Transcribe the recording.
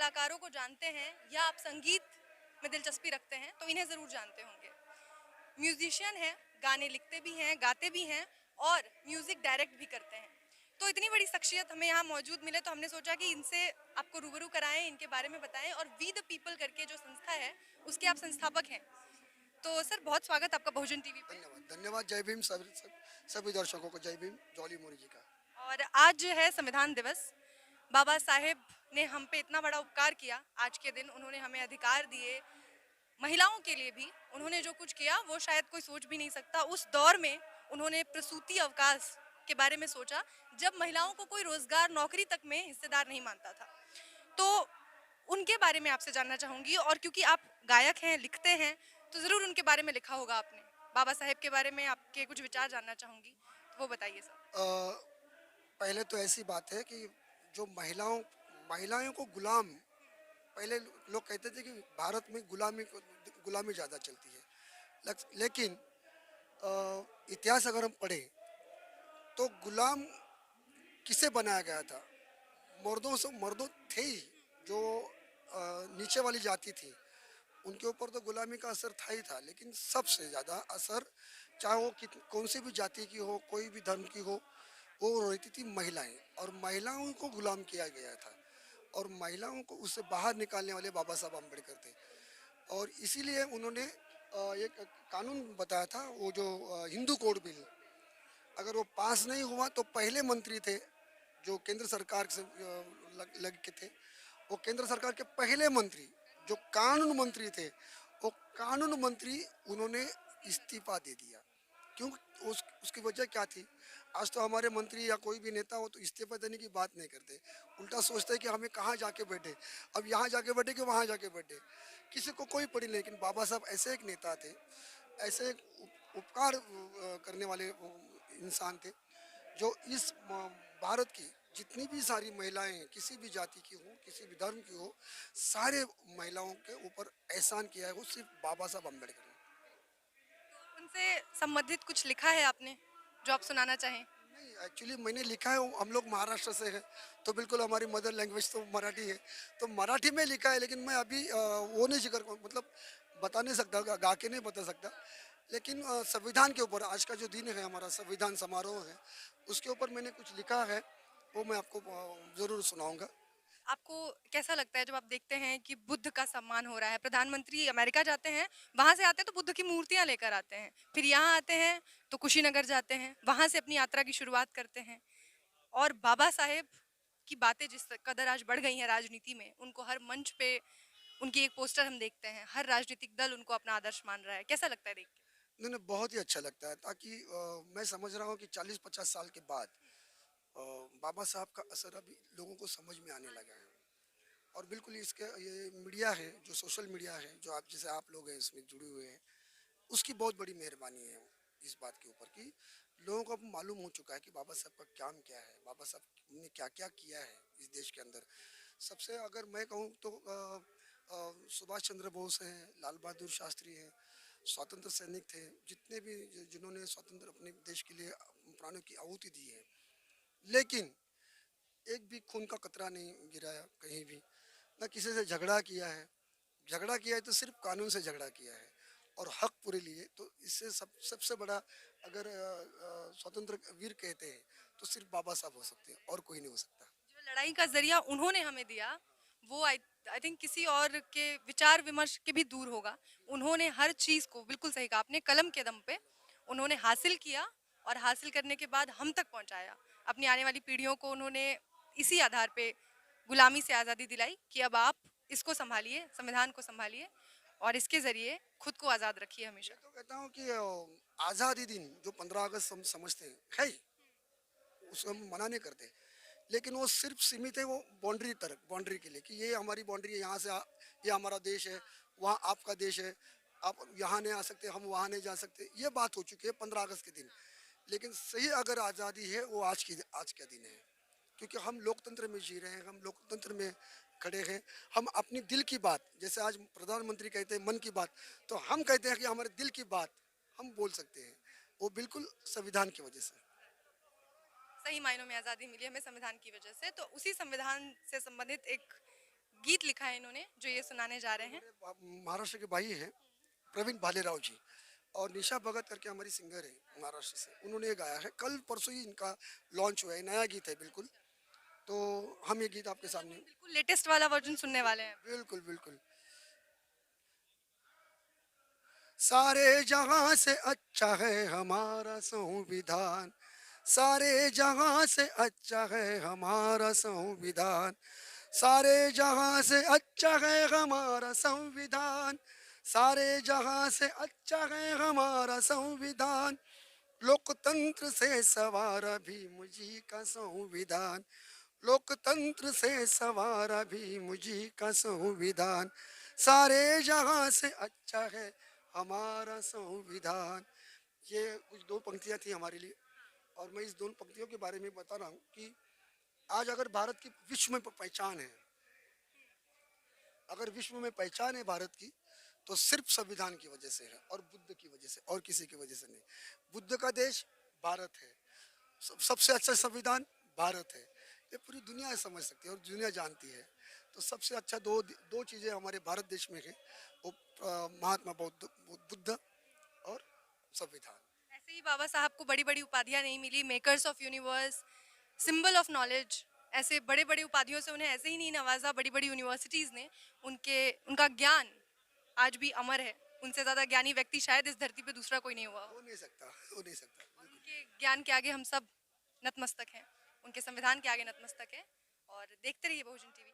कलाकारों को जानते हैं या आप संगीत में दिलचस्पी रखते हैं तो इन्हें ज़रूर जानते होंगे। म्यूजिशियन हैं, गाने लिखते भी हैं, गाते भी हैं और म्यूज़िक डायरेक्ट भी करते हैं। तो इतनी बड़ी शख्सियत हमें यहाँ मौजूद मिले तो हमने सोचा कि इनसे आपको रूबरू कराएं, इनके बारे में बताएं। और वी द पीपल करके जो संस्था है उसके आप संस्थापक हैं। तो सर बहुत स्वागत आपका बहुजन टीवी पे। धन्यवाद धन्यवाद। जय भीम सभी दर्शकों को जय भीम जॉली मोरी जी का। और आज जो है संविधान दिवस, बाबा साहेब ने हम पे इतना बड़ा उपकार किया। आज के दिन उन्होंने हमें अधिकार दिए, महिलाओं के लिए भी उन्होंने जो कुछ किया वो शायद कोई सोच भी नहीं सकता। उस दौर में उन्होंने प्रसूति अवकाश के बारे में सोचा जब महिलाओं को कोई रोजगार नौकरी तक में हिस्सेदार नहीं मानता था। तो उनके बारे में आपसे जानना चाहूंगी। और क्योंकि आप गायक हैं, लिखते हैं, तो जरूर उनके बारे में लिखा होगा आपने। बाबा साहेब के बारे में आपके कुछ विचार जानना चाहूंगी, तो वो बताइए सर। अ, पहले तो ऐसी बात है कि जो महिलाओं को गुलाम, पहले लोग कहते थे कि भारत में गुलामी ज़्यादा चलती है। लेकिन इतिहास अगर हम पढ़ें तो गुलाम किसे बनाया गया था? मर्दों थे ही, जो नीचे वाली जाति थी उनके ऊपर तो गुलामी का असर था ही था। लेकिन सबसे ज़्यादा असर, चाहे वो कौन सी भी जाति की हो, कोई भी धर्म की हो, वो रहती थी महिलाएं। और महिलाओं को गुलाम किया गया था और महिलाओं को उससे बाहर निकालने वाले बाबा साहब अम्बेडकर थे। और इसीलिए उन्होंने एक कानून बताया था, वो जो हिंदू कोड बिल, अगर वो पास नहीं हुआ तो पहले मंत्री थे जो केंद्र सरकार से लग के थे, वो केंद्र सरकार के पहले मंत्री जो कानून मंत्री थे, वो कानून मंत्री उन्होंने इस्तीफा दे दिया। क्यों? उसकी वजह क्या थी? आज तो हमारे मंत्री या कोई भी नेता हो तो इस्तीफा देने की बात नहीं करते, उल्टा सोचते हैं कि हमें कहाँ जाके बैठे, अब यहाँ जाके बैठे कि वहाँ जाके बैठे, किसी को कोई पड़ी नहीं। लेकिन बाबा साहब ऐसे एक नेता थे, ऐसे एक उपकार करने वाले इंसान थे, जो इस भारत की जितनी भी सारी महिलाएं हैं, किसी भी जाति की हो, किसी भी धर्म की हो, सारे महिलाओं के ऊपर एहसान किया है वो सिर्फ बाबा साहब अम्बेडकर ने। उनसे संबंधित कुछ लिखा है आपने जो आप सुनाना चाहें? नहीं, एक्चुअली मैंने लिखा है, हम लोग महाराष्ट्र से हैं तो बिल्कुल हमारी मदर लैंग्वेज तो मराठी है, तो मराठी में लिखा है। लेकिन मैं अभी वो नहीं जिक्र मतलब बता नहीं सकता, गा के नहीं बता सकता। लेकिन संविधान के ऊपर आज का जो दिन है, हमारा संविधान समारोह है, उसके ऊपर मैंने कुछ लिखा है, वो मैं आपको ज़रूर सुनाऊंगा। आपको कैसा लगता है जब आप देखते हैं कि बुद्ध का सम्मान हो रहा है? प्रधानमंत्री अमेरिका जाते हैं, वहां से आते हैं तो बुद्ध की मूर्तियां लेकर आते हैं, फिर यहाँ आते हैं तो कुशीनगर जाते हैं, वहां से अपनी यात्रा की शुरुआत करते हैं। और बाबा साहेब की बातें जिस कदर आज बढ़ गई हैं राजनीति में, उनको हर मंच पे उनकी एक पोस्टर हम देखते हैं, हर राजनीतिक दल उनको अपना आदर्श मान रहा है। कैसा लगता है देख के? नहीं नहीं, बहुत ही अच्छा लगता है, ताकि मैं समझ रहा हूँ कि 40-50 साल के बाद अ, बाबा साहब का असर अभी लोगों को समझ में आने लगा है। और बिल्कुल इसके ये मीडिया है, जो सोशल मीडिया है, जो आप जैसे आप लोग हैं इसमें जुड़े हुए हैं, उसकी बहुत बड़ी मेहरबानी है इस बात के ऊपर कि लोगों को अब मालूम हो चुका है कि बाबा साहब का काम क्या है, बाबा साहब ने क्या क्या किया है इस देश के अंदर। सबसे अगर मैं कहूँ तो सुभाष चंद्र बोस हैं, लाल बहादुर शास्त्री हैं, स्वतंत्र सैनिक थे, जितने भी जिन्होंने स्वतंत्र अपने देश के लिए प्राणों की आहुति दी है। लेकिन एक भी खून का कतरा नहीं गिराया कहीं भी, ना किसी से झगड़ा किया है। झगड़ा किया है तो सिर्फ कानून से झगड़ा किया है और हक पूरे लिए। तो इससे सबसे बड़ा अगर स्वतंत्र वीर कहते हैं तो सिर्फ बाबा साहब हो सकते हैं, और कोई नहीं हो सकता। जो लड़ाई का जरिया उन्होंने हमें दिया, वो आई थिंक किसी और के विचार विमर्श के भी दूर होगा। उन्होंने हर चीज को, बिल्कुल सही कहा आपने, कलम के दम पे उन्होंने हासिल किया और हासिल करने के बाद हम तक पहुंचाया। अपनी आने वाली पीढ़ियों को उन्होंने इसी आधार पे गुलामी से आज़ादी दिलाई कि अब आप इसको संभालिए, संविधान को संभालिए और इसके जरिए खुद को आज़ाद रखिए हमेशा। मैं तो कहता हूँ कि आज़ादी दिन जो 15 अगस्त हम समझते हैं है ही, उसको हम मना नहीं करते। लेकिन वो सिर्फ सीमित है वो बाउंड्री तक, बाउंड्री के लिए कि ये हमारी बाउंड्री है, यहाँ से ये हमारा देश है, वहाँ आपका देश है, आप यहाँ नहीं आ सकते, हम वहाँ नहीं जा सकते। ये बात हो चुकी है 15 अगस्त के दिन। लेकिन सही अगर आज़ादी है वो आज का दिन है, क्योंकि हम लोकतंत्र में जी रहे हैं, हम लोकतंत्र में खड़े हैं। हम अपनी दिल की बात, जैसे आज प्रधानमंत्री कहते हैं मन की बात, तो हम कहते हैं कि हमारे दिल की बात हम बोल सकते हैं, वो बिल्कुल संविधान की वजह से। सही मायनों में आज़ादी मिली हमें संविधान की वजह से। तो उसी संविधान से संबंधित एक गीत लिखा है इन्होंने जो ये सुनाने जा रहे हैं। मेरे महाराष्ट्र के भाई हैं प्रवीण भालेराव जी, और निशा भगत करके हमारी सिंगर है महाराष्ट्र से, उन्होंने ये गाया है। कल परसों ही इनका लॉन्च हुआ है, नया गीत है बिल्कुल। तो हम ये गीत आपके सामने बिल्कुल लेटेस्ट वाला वर्जन सुनने वाले हैं। बिल्कुल बिल्कुल। सारे जहां से अच्छा है हमारा संविधान, सारे जहां से अच्छा है हमारा संविधान, सारे जहां से अच्छा है हमारा संविधान, सारे जहां से अच्छा है हमारा संविधान, लोकतंत्र से सवारा भी मुझी का संविधान, लोकतंत्र से सवारा भी मुझी का संविधान, सारे जहां से अच्छा है हमारा संविधान। ये कुछ दो पंक्तियां थी हमारे लिए, और मैं इस दोनों पंक्तियों के बारे में बता रहा हूँ कि आज अगर भारत की विश्व में पहचान है, अगर विश्व में पहचान है भारत की, तो सिर्फ संविधान की वजह से है और बुद्ध की वजह से, और किसी की वजह से नहीं। बुद्ध का देश भारत है, सबसे अच्छा संविधान भारत है, ये पूरी दुनिया समझ सकती है और दुनिया जानती है। तो सबसे अच्छा दो दो चीज़ें हमारे भारत देश में है, वो महात्मा बुद्ध और संविधान। ऐसे ही बाबा साहब को बड़ी बड़ी उपाधियां नहीं मिली, makers of universe, symbol of knowledge, ऐसे बड़े बड़े उपाधियों से उन्हें ऐसे ही नहीं नवाजा। बड़ी बड़ी यूनिवर्सिटीज़ ने उनका ज्ञान आज भी अमर है। उनसे ज़्यादा ज्ञानी व्यक्ति शायद इस धरती पे दूसरा कोई नहीं हुआ हो। हो नहीं सकता, हो नहीं सकता। और उनके ज्ञान के आगे हम सब नतमस्तक हैं, उनके संविधान के आगे नतमस्तक हैं। और देखते रहिए बहुजन टीवी।